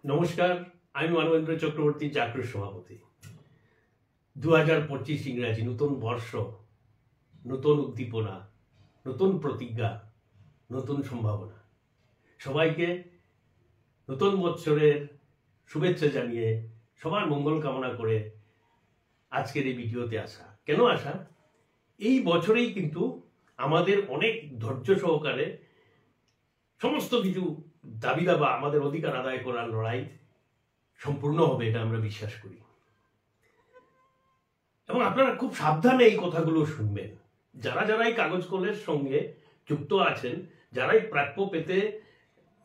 নমস্কার, আমি মানবেন্দ্র চক্রবর্তী, চাকরির সভাপতি। 2025 ইংরাজি নতুন বর্ষ, নতুন উদ্দীপনা, নতুন প্রতিজ্ঞা, নতুন সম্ভাবনা। সবাইকে নতুন বৎসরের শুভেচ্ছা জানিয়ে সবার মঙ্গল কামনা করে আজকের এই ভিডিওতে আসা। কেন আসা? এই বছরেই কিন্তু আমাদের অনেক ধৈর্য সহকারে সমস্ত কিছু দাবি দাবা, আমাদের অধিকার আদায় করার লড়াই সম্পূর্ণ হবে, এটা আমরা বিশ্বাস করি। এবং আপনারা খুব সাবধানে এই কথাগুলো শুনবেন। যারা যারা এই কাগজ কলের সঙ্গে যুক্ত আছেন, যারাই প্রাপ্য পেতে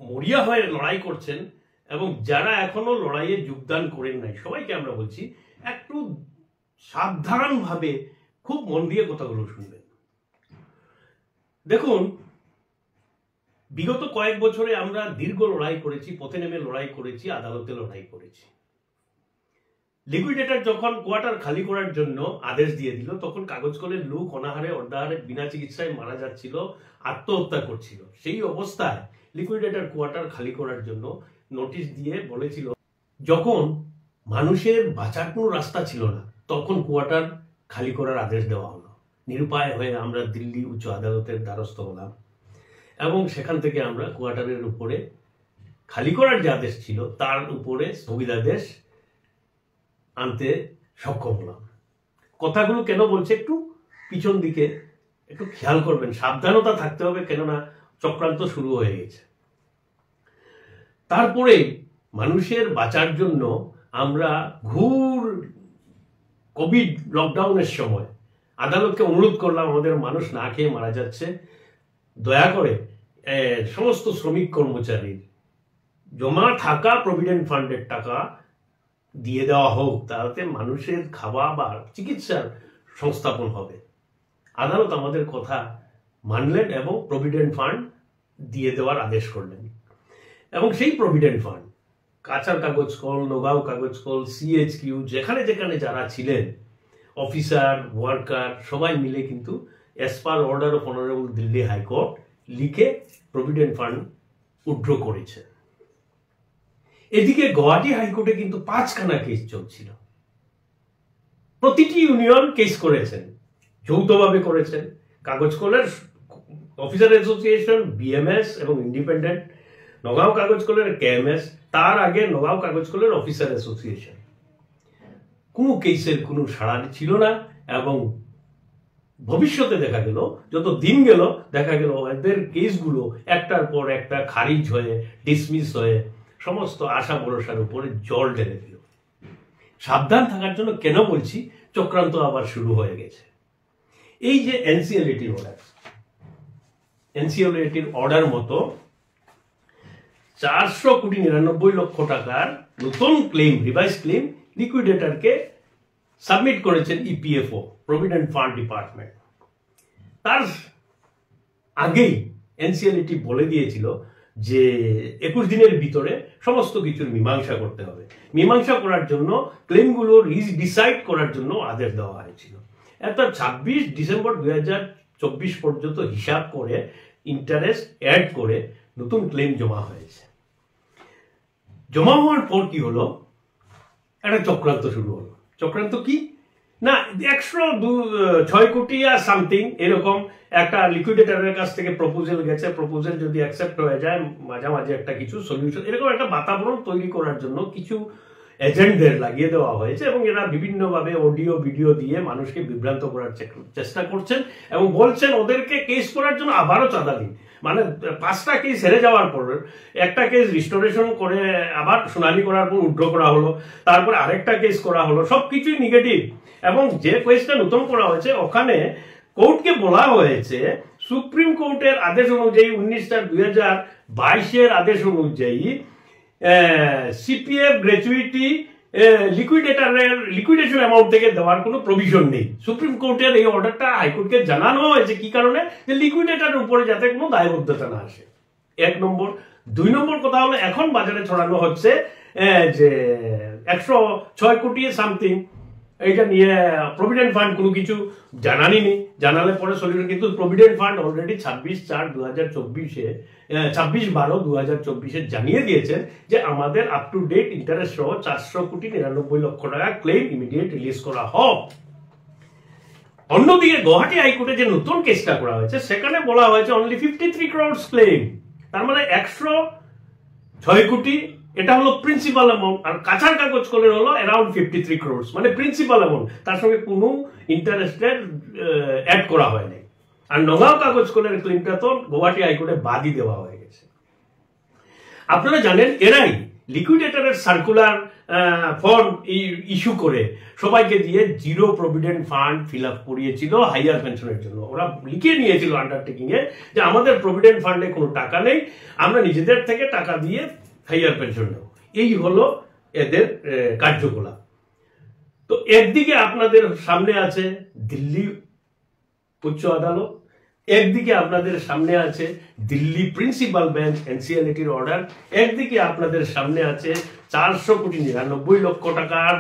মরিয়া হয়ে লড়াই করছেন এবং যারা এখনো লড়াইয়ে যোগদান করেন নাই, সবাইকে আমরা বলছি একটু সাবধানভাবে খুব মন দিয়ে কথাগুলো শুনবেন। দেখুন, বিগত কয়েক বছরে আমরা দীর্ঘ লড়াই করেছি, পথে নেমে লড়াই করেছি, আদালতে লড়াই করেছি। লিকুইডেটর যখন কোয়ার্টার খালি করার জন্য আদেশ দিয়ে দিল, তখন কাগজ কলের লোক অনাহারে অর্ধাহারে বিনা চিকিৎসায় মারা যাচ্ছিল, আত্মহত্যা করছিল। সেই অবস্থায় লিকুইডেটর কোয়ার্টার খালি করার জন্য নোটিশ দিয়ে বলেছিল, যখন মানুষের বাঁচার কোনো রাস্তা ছিল না, তখন কোয়ার্টার খালি করার আদেশ দেওয়া হলো। নিরুপায় হয়ে আমরা দিল্লি উচ্চ আদালতের দ্বারস্থ হলাম এবং সেখান থেকে আমরা কোয়ার্টারের উপরে খালি করার যে আদেশ ছিল তার উপরে স্থগিতাদেশ আনতে সক্ষম হলাম। কথাগুলো কেন বলছে, একটু পিছন দিকে একটু খেয়াল করবেন, সাবধানতা থাকতে হবে, কেননা চক্রান্ত শুরু হয়ে গেছে। তারপরে মানুষের বাঁচার জন্য আমরা কোভিড লকডাউনের সময় আদালতকে অনুরোধ করলাম, আমাদের মানুষ না খেয়ে মারা যাচ্ছে, দয়া করে সমস্ত শ্রমিক কর্মচারীর জমা থাকা প্রভিডেন্ট ফান্ডের টাকা দিয়ে দেওয়া হোক, তাতে মানুষের খাওয়া বা চিকিৎসার সংস্থাপন হবে। আদালত আমাদের কথা মানলেন এবং প্রভিডেন্ট ফান্ড দিয়ে দেওয়ার আদেশ করলেন। এবং সেই প্রভিডেন্ট ফান্ড কাঁচার কাগজ কল, নগাঁও কাগজ কল, CHQ, যেখানে যেখানে যারা ছিলেন অফিসার, ওয়ার্কার, সবাই মিলে কিন্তু as per order of honourable Delhi high court লিখে প্রভিডেন্ট ফান্ড উইথড্র করেছে। এদিকে গুয়াহাটি হাইকোর্টে কিন্তু 5খানা কেস চলছিল। প্রতিটি ইউনিয়ন কেস করেছেন, যৌথভাবে করেছেন। কাগজ কলের অফিসার অ্যাসোসিয়েশন, BMS এবং ইন্ডিপেন্ডেন্ট, নগাঁও কাগজ কলের KMS, তার আগে নগাঁও কাগজ কলের অফিসার অ্যাসোসিয়েশন। কোনো কেসের কোনো সাড়া ছিল না এবং ভবিষ্যতে দেখা গেল, যত দিন গেল দেখা গেল এদের কেসগুলো একটার পর একটা খারিজ হয়ে, ডিসমিস হয়ে সমস্ত আশা ভরসার উপরে জল ঢেলে দিল। সাবধান থাকার জন্য কেন বলছি, চক্রান্ত আবার শুরু হয়ে গেছে। এই যে এনসিএলএটির অর্ডার মতো 400,99 লক্ষ টাকার নতুন ক্লেম, রিভাইজ ক্লেম লিকুইডেটরকে সাবমিট করেছেন EPFO, প্রভিডেন্ট ফান্ড ডিপার্টমেন্ট। তার আগেই এনসিএলএটি বলে দিয়েছিল যে 21 দিনের ভিতরে সমস্ত কিছুর মীমাংসা করতে হবে। মীমাংসা করার জন্য ক্লেমগুলো ডিসাইড করার জন্য আদেশ দেওয়া হয়েছিল। অর্থাৎ 26 ডিসেম্বর 2024 পর্যন্ত হিসাব করে ইন্টারেস্ট অ্যাড করে নতুন ক্লেম জমা হয়েছে। জমা হওয়ার পর কি হলো, একটা চক্রান্ত শুরু হলো। চক্রান্ত কি না, 106 কোটি আর সামথিং এরকম একটা লিকুইডেটরের কাছ থেকে প্রপোজাল গেছে। প্রপোজাল যদি অ্যাকসেপ্ট হয়ে যায়, মাঝামাঝি একটা কিছু সলিউশন, এরকম একটা বাতাবরণ তৈরি করার জন্য কিছু এজেন্টদের লাগিয়ে দেওয়া হয়েছে এবং এরা বিভিন্নভাবে অডিও ভিডিও দিয়ে মানুষকে বিভ্রান্ত করার চেষ্টা করছেন এবং বলছেন ওদেরকে কেস করার জন্য আবারও চাঁদা দিন। মানে 5টা কেস হেরে যাওয়ার পর একটা কেস রিস্টোরেশন করে আবার শুনানি করার পর উইথড্র করা হলো, তারপরে আরেকটা কেস করা হলো, সবকিছুই নেগেটিভ। এবং যে কেসটা নতুন করা হয়েছে ওখানে কোর্টকে বলা হয়েছে, সুপ্রিম কোর্টের আদেশ অনুযায়ী 19/2022 আদেশ অনুযায়ী CPF গ্র্যাচুইটি লিকুইডেশন অ্যামাউন্ট থেকে দেওয়ার কোনো প্রভিশন নেই। সুপ্রিম কোর্টের এই অর্ডারটা হাইকোর্টকে জানানো হয়েছে কি কারণে, যে লিকুইডেটরের উপরে যাতে কোনো দায়বদ্ধতা না আসে। 1 নম্বর। 2 নম্বর কথা হলো, এখন বাজারে ছড়ানো হচ্ছে যে 106 কোটি সামথিং এইটা নিয়ে প্রভিডেন্ট ফান্ড কোনো কিছু জানানি নি, জানালে পরে সলিউশন। কিন্তু প্রভিডেন্ট ফান্ড অলরেডি 26/12/2024 জানিয়ে দিয়েছেন যে আমাদের আপ টু ডেট ইন্টারেস্ট সহ 400,99,00,000 টাকা ক্লেম ইমিডিয়েট রিলিজ করা হোক। অন্যদিকে গুয়াহাটি হাইকোর্টে যে নতুন কেসটা করা হয়েছে সেখানে বলা হয়েছে অনলি 53 crores ক্লেম, তার মানে 106 কোটি। এটা হলো প্রিন্সিপাল অ্যামাউন্ট, আর কাঁচার কাগজ করলে হলো অ্যারাউন্ড 53 crores, মানে প্রিন্সিপাল অ্যামাউন্ট, তার সঙ্গে কোনো ইন্টারেস্টের অ্যাড করা হয়নি। আর নগাঁও কাগজ কলের ক্লেমটা তো গুয়াহাটি হাইকোর্টে বাদই দেওয়া হয়ে গেছে। আপনারা জানেন এরাই লিকুইডেটরের সার্কুলার ফর্ম ইস্যু করে সবাইকে দিয়ে zero provident fund fill up করিয়েছিল হাইয়ার পেনশনের জন্য। ওরা লিখে নিয়েছিল আন্ডারটেকিং এ যে আমাদের প্রভিডেন্ট ফান্ডে কোনো টাকা নেই, আমরা নিজেদের থেকে টাকা দিয়ে হাইয়ার পেনশন নেব। এই হলো এদের কার্যকলাপ। তো একদিকে আপনাদের সামনে আছে দিল্লি উচ্চ আদালত, একদিকে আপনাদের সামনে আছে দিল্লি প্রিন্সিপাল বেঞ্চ এনসিএলটির অর্ডার, একদিকে আপনাদের সামনে আছে 400,99,00,000 টাকার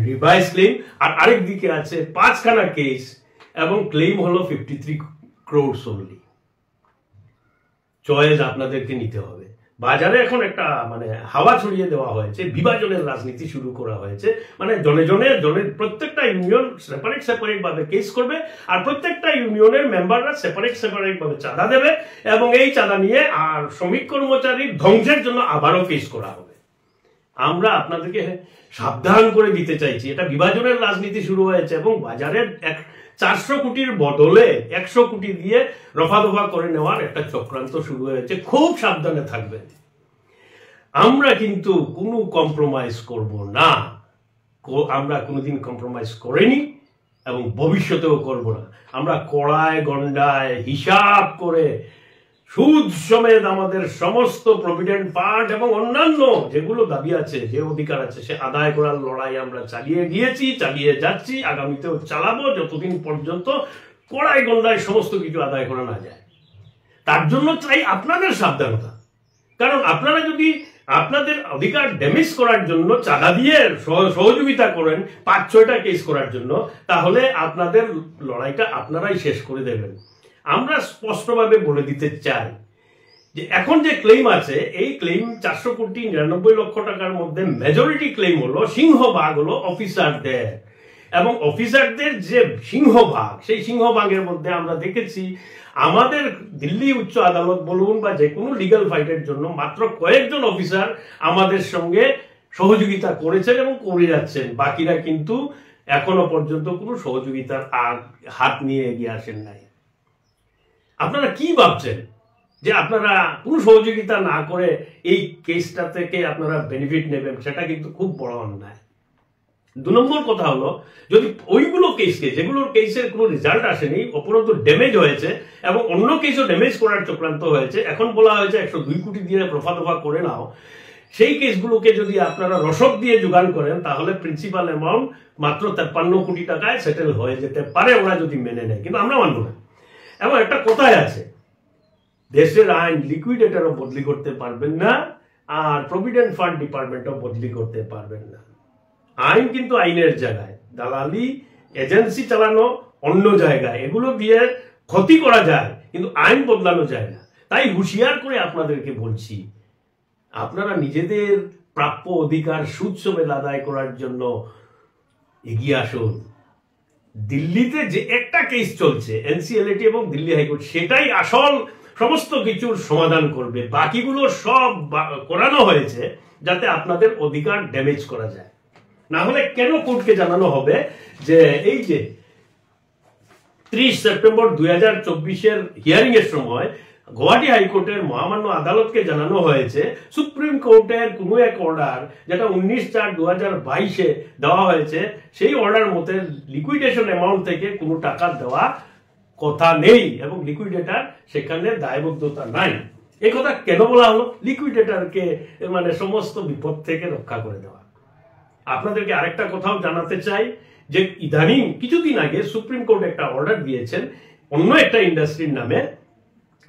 রিভাইজ ক্লেম, আর আরেকদিকে আছে 5খানা কেস এবং ক্লেম হলো 53 crores অনলি। চয়েস আপনাদেরকে নিতে হবে। বাজারে এখন একটা মানে হাওয়া ছড়িয়ে দেওয়া হয়েছে, বিভাজনের রাজনীতি শুরু করা হয়েছে, মানে জনের প্রত্যেকটা ইউনিয়ন সেপারেট ভাবে কেস করবে, আর প্রত্যেকটা ইউনিয়নের মেম্বাররা সেপারেট ভাবে চাঁদা দেবে, এবং এই চাঁদা নিয়ে আর শ্রমিক কর্মচারীর ধ্বংসের জন্য আবারও কেস করা হবে। আমরা আপনাদেরকে সাবধান করে দিতে চাইছি, এটা বিভাজনের রাজনীতি শুরু হয়েছে, এবং বাজারের 400 কোটির বদলে 100 কোটি দিয়ে রফা করে নেওয়ার একটা চক্রান্ত শুরু হয়েছে। খুব সাবধানে থাকবেন। আমরা কিন্তু কোনো কম্প্রোমাইজ করব না, আমরা কোনোদিন কম্প্রোমাইজ করিনি এবং ভবিষ্যতেও করব না। আমরা কড়ায় গন্ডায় হিসাব করে সুদ সমেত আমাদের সমস্ত প্রভিডেন্ট ফান্ড এবং অন্যান্য যেগুলো দাবি আছে, যে অধিকার আছে, সে আদায় করার লড়াই আমরা চালিয়ে গিয়েছি, চালিয়ে যাচ্ছি, আগামীতেও চালাবো, যতদিন পর্যন্ত কড়াই গন্ডায় সমস্ত কিছু আদায় করা না যায়। তার জন্য চাই আপনাদের সাবধানতা, কারণ আপনারা যদি আপনাদের অধিকার ড্যামেজ করার জন্য চাঁদা দিয়ে সহযোগিতা করেন 5-6টা কেস করার জন্য, তাহলে আপনাদের লড়াইটা আপনারাই শেষ করে দেবেন। আমরা স্পষ্টভাবে বলে দিতে চাই যে এখন যে ক্লেম আছে, এই ক্লেম 400,99,00,000 টাকার মধ্যে মেজরিটি ক্লেম হলো, সিংহভাগ হলো অফিসারদের, এবং অফিসারদের যে সিংহভাগ, সেই সিংহভাগের মধ্যে আমরা দেখেছি আমাদের দিল্লি উচ্চ আদালত বলুন বা যে কোনো লিগ্যাল ফাইটের জন্য মাত্র কয়েকজন অফিসার আমাদের সঙ্গে সহযোগিতা করেছেন এবং করে যাচ্ছেন, বাকিরা কিন্তু এখনো পর্যন্ত কোনো সহযোগিতার হাত নিয়ে এগিয়ে আসেন নাই। আপনারা কি ভাবছেন যে আপনারা কোনো সহযোগিতা না করে এই কেসটা থেকে আপনারা বেনিফিট নেবেন? সেটা কিন্তু খুব বড় অন্যায়। 2 নম্বর কথা হলো, যদি ওইগুলো কেসকে, যেগুলোর কেসের কোনো রেজাল্ট আসেনি, অপরন্তু ড্যামেজ হয়েছে এবং অন্য কেসও ড্যামেজ করার চক্রান্ত হয়েছে, এখন বলা হয়েছে 102 কোটি দিয়ে রফা করে নাও, সেই কেসগুলোকে যদি আপনারা রসদ দিয়ে যোগান করেন, তাহলে প্রিন্সিপাল অ্যামাউন্ট মাত্র 53 কোটি টাকায় সেটেল হয়ে যেতে পারে, ওরা যদি মেনে নেয়। কিন্তু আমরা মানব না। এবং একটা কথাই আছে, দেশের আইন লিকুইডেটরও বদলি করতে পারবেন না, আর প্রভিডেন্ট ফান্ড ডিপার্টমেন্টও বদলি করতে পারবেন না। আইন কিন্তু আইনের জায়গায়, দালালি এজেন্সি চালানো অন্য জায়গায়, এগুলো দিয়ে ক্ষতি করা যায় কিন্তু আইন বদলানো যায় না। তাই হুঁশিয়ার করে আপনাদেরকে বলছি, আপনারা নিজেদের প্রাপ্য অধিকার সুদ সমেত আদায় করার জন্য এগিয়ে আসুন। দিল্লিতে যে একটা কেস চলছে এনসিএলটি এবং দিল্লি হাইকোর্ট, সেটাই আসল সমস্ত কিছুর সমাধান করবে। বাকিগুলো সব করানো হয়েছে যাতে আপনাদের অধিকার ড্যামেজ করা যায়। না হলে কেন কোর্টকে জানানো হবে যে এই যে 30 সেপ্টেম্বর 2024 হিয়ারিং এর সময় গুয়াহাটি হাইকোর্টের মহামান্য আদালতকে জানানো হয়েছে সুপ্রিম কোর্টের কোনো এক অর্ডার, যেটা 19/4/2022 দেওয়া হয়েছে, সেই অর্ডার মতে লিকুইডেশন অ্যামাউন্ট থেকে কোনো টাকা দেওয়া কথা নেই এবং লিকুইডেটর সেখানে দায়বদ্ধতা নাই। এই কথা কেন বলা হলো? লিকুইডেটরকে মানে সমস্ত বিপদ থেকে রক্ষা করে দেওয়া। আপনাদেরকে আরেকটা কথাও জানাতে চাই যে ইদানিং কিছুদিন আগে সুপ্রিম কোর্ট একটা অর্ডার দিয়েছেন অন্য একটা ইন্ডাস্ট্রির নামে,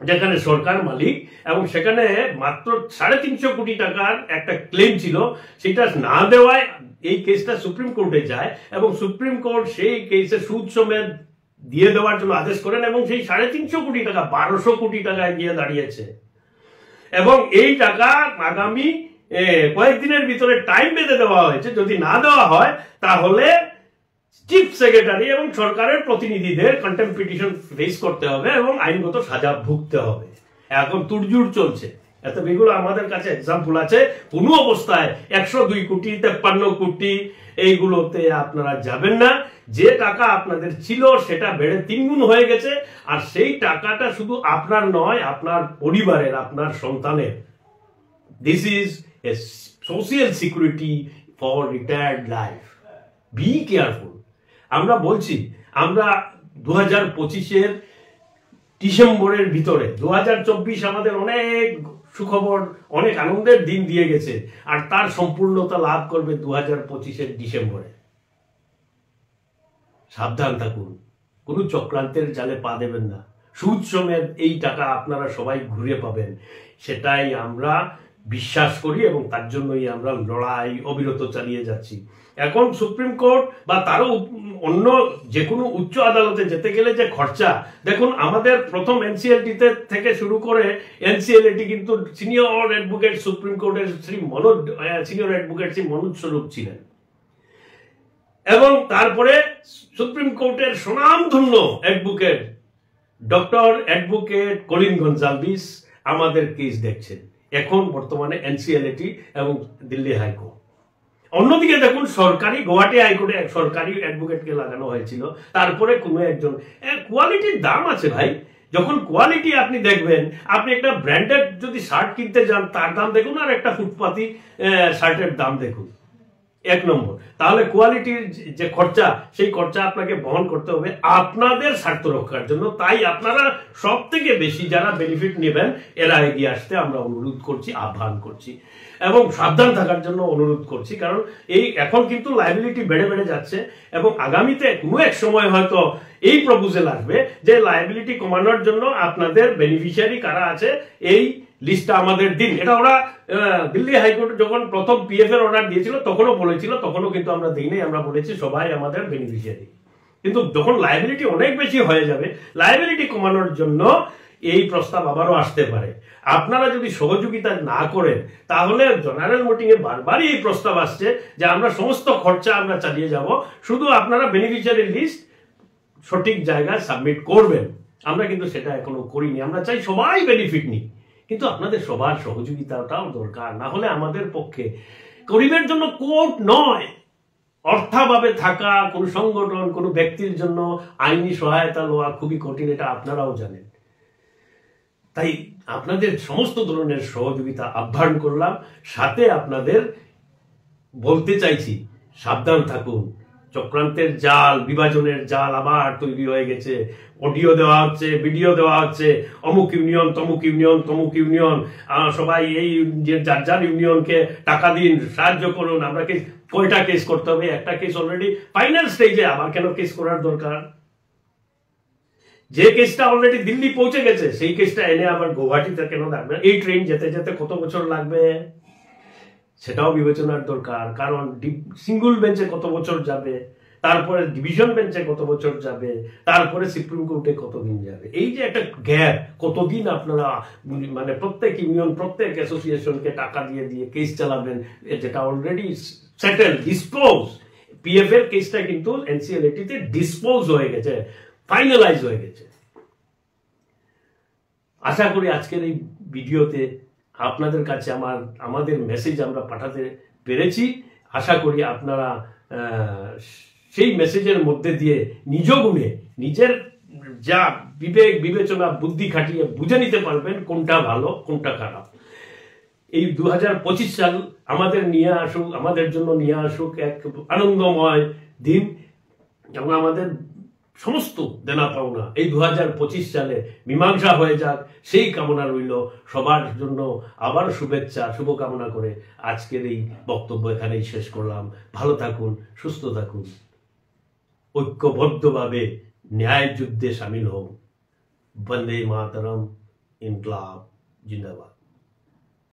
যেখানে সরকার মালিক, এবং সেখানে মাত্র 350 কোটি টাকার একটা ক্লেম ছিল, সেটা না দেওয়ায় এই কেসটা সুপ্রিম কোর্টে যায় এবং সুপ্রিম কোর্ট সেই কেসে সুদ সমেত দিয়ে দেওয়ার জন্য আদেশ করেন এবং সেই 350 কোটি টাকা 1200 কোটি টাকায় গিয়ে দাঁড়িয়েছে। এবং এই টাকা আগামী কয়েকদিনের ভিতরে টাইম বেঁধে দেওয়া হয়েছে, যদি না দেওয়া হয় তাহলে চিফ সেক্রেটারি এবং সরকারের প্রতিনিধিদের কন্টেম্পট পিটিশন ফেস করতে হবে এবং আইনগত সাজা ভুগতে হবে। এখন তুড়জুড় চলছে, এত এগুলো আমাদের কাছে এক্সাম্পল আছে। কোনো অবস্থায় 102 কোটি 53 কোটি এইগুলোতে আপনারা যাবেন না। যে টাকা আপনাদের ছিল সেটা বেড়ে 3 গুণ হয়ে গেছে, আর সেই টাকাটা শুধু আপনার নয়, আপনার পরিবারের, আপনার সন্তানের। This is a social security for retired life. Be careful. আমরা বলছি, আমরা 2025-এর ডিসেম্বরের ভিতরে 2024 আমাদের অনেক সুখবর, অনেক আনন্দের দিন দিয়ে গেছে, আর তার সম্পূর্ণতা লাভ করবে 2025-এর ডিসেম্বরে। সাবধান থাকুন, কোনো চক্রান্তের জালে পা দেবেন না। সুদ সমেত এই টাকা আপনারা সবাই ঘুরে পাবেন, সেটাই আমরা বিশ্বাস করি এবং তার জন্যই আমরা লড়াই অবিরত চালিয়ে যাচ্ছি। এখন সুপ্রিম কোর্ট বা তারও অন্য যে কোনো উচ্চ আদালতে যেতে গেলে যে খরচা, দেখুন আমাদের প্রথম এনসিএলটি থেকে শুরু করে এনসিএলটি কিন্তু সিনিয়র অ্যাডভোকেট সুপ্রিম কোর্টের সিনিয়র অ্যাডভোকেট শ্রী মনোজ স্বরূপ ছিলেন, এবং তারপরে সুপ্রিম কোর্টের সুনামধন্য অ্যাডভোকেট ডক্টর অ্যাডভোকেট কলিন গনজালভিস আমাদের কেস দেখছেন, এখন বর্তমানে এনসিএলটি এবং দিল্লি হাইকোর্ট। অন্যদিকে দেখুন সরকারি গুয়াহাটি হাইকোর্টে এক সরকারি অ্যাডভোকেটকে লাগানো হয়েছিল, তারপরে কোনো একজন। কোয়ালিটির দাম আছে ভাই, যখন কোয়ালিটি আপনি দেখবেন, আপনি একটা ব্র্যান্ডেড যদি শার্ট কিনতে যান তার দাম দেখুন, আর একটা ফুটপাতি শার্টের দাম দেখুন, এক নম্বর। তাহলে কোয়ালিটির যে খরচা, সেই খরচা আপনাকে বহন করতে হবে আপনাদের স্বার্থ রক্ষার জন্য। তাই আপনারা সব থেকে বেশি যারা বেনিফিট নেবেন এরা এগিয়ে আসতে আমরা অনুরোধ করছি, আহ্বান করছি এবং সাবধান থাকার জন্য অনুরোধ করছি। কারণ এই এখন কিন্তু লায়াবিলিটি বেড়ে বেড়ে যাচ্ছে এবং আগামীতে কোনো এক সময় হয়তো এই প্রপোজাল আসবে যে লায়াবিলিটি কমানোর জন্য আপনাদের বেনিফিশিয়ারি কারা আছে এই লিস্টটা আমাদের দিন। এটা ওরা দিল্লি হাইকোর্ট যখন প্রথম পিএফ এর অর্ডার দিয়েছিল তখনও বলেছিল, তখনও কিন্তু আমরা দিইনি, আমরা বলেছি সবাই আমাদের বেনিফিশিয়ারি। কিন্তু যখন লায়াবিলিটি অনেক বেশি হয়ে যাবে, লায়াবিলিটি কমানোর জন্য এই প্রস্তাব আবারও আসতে পারে। আপনারা যদি সহযোগিতা না করেন তাহলে জেনারেল মিটিংয়ে বারবারই এই প্রস্তাব আসছে যে আমরা সমস্ত খরচা আমরা চালিয়ে যাব, শুধু আপনারা বেনিফিশিয়ারি লিস্ট সঠিক জায়গায় সাবমিট করবেন। আমরা কিন্তু সেটা এখনো করিনি। আমরা চাই সবাই বেনিফিট নিই, কিন্তু আপনাদের সবার সহযোগিতাটাও দরকার। না হলে আমাদের পক্ষে গরিবের জন্য কোর্ট নয়, অর্থাভাবে থাকা কোন সংগঠন, কোন ব্যক্তির জন্য আইনি সহায়তা লওয়া খুবই কঠিন, এটা আপনারাও জানেন। তাই আপনাদের সমস্ত ধরনের সহযোগিতা আহ্বান করলাম, সাথে আপনাদের বলতে চাইছি সাবধান থাকুন। চক্রান্তের জাল, বিভাজনের জাল আবার তৈরি হয়ে গেছে। অডিও দেওয়া হচ্ছে, ভিডিও দেওয়া হচ্ছে, অমুক ইউনিয়ন, তমুক ইউনিয়ন, তমুক ইউনিয়ন, সবাই এই যার যার ইউনিয়নকে টাকা দিন, সাহায্য করুন। আমরা কয়টা কেস করতে হবে? একটা কেস অলরেডি ফাইনাল স্টেজে, আবার কেন কেস করার দরকার? যে কেসটা অলরেডি দিল্লি পৌঁছে গেছে সেই কেসটা এনে আবার গুয়াহাটিতে কেন রাখবেন? এই ট্রেন যেতে যেতে কত বছর লাগবে সেটাও বিবেচনার দরকার। কারণ সিঙ্গল বেঞ্চে কত বছর যাবে, তারপরে ডিভিশন বেঞ্চে কত বছর যাবে, তারপরে সুপ্রিম কোর্টে কতদিন যাবে। এই যে একটা গ্যাপ, কতদিন আপনারা মানে প্রত্যেক ইউনিয়ন, প্রত্যেক অ্যাসোসিয়েশনকে টাকা দিয়ে দিয়ে কেস চালাবেন, যেটা অলরেডি সেটেল, ডিসপোজ। পিএফ এর কেসটা কিন্তু এনসিএলটিতে ডিসপোজ হয়ে গেছে, ফাইনালাইজ হয়ে গেছে। আশা করি আজকের এই ভিডিওতে আপনাদের কাছে আমাদের মেসেজ আমরা পাঠাতে পেরেছি। আশা করি আপনারা সেই মেসেজের মধ্যে দিয়ে নিজ গুণে নিজের যা বিবেক বিবেচনা বুদ্ধি খাটিয়ে বুঝে নিতে পারবেন কোনটা ভালো কোনটা খারাপ। এই 2025 সাল আমাদের জন্য নিয়ে আসুক এক আনন্দময় দিন, এবং আমাদের সমস্ত দেনা পাওনা এই 2025 সালে মীমাংসা হয়ে যাক, সেই কামনা রইল সবার জন্য। আবার শুভেচ্ছা, শুভকামনা করে আজকের এই বক্তব্য এখানেই শেষ করলাম। ভালো থাকুন, সুস্থ থাকুন, ঐক্যবদ্ধভাবে ন্যায় যুদ্ধে সামিল হন। বন্দে মাতরম, ইনকলাব জিন্দাবাদ।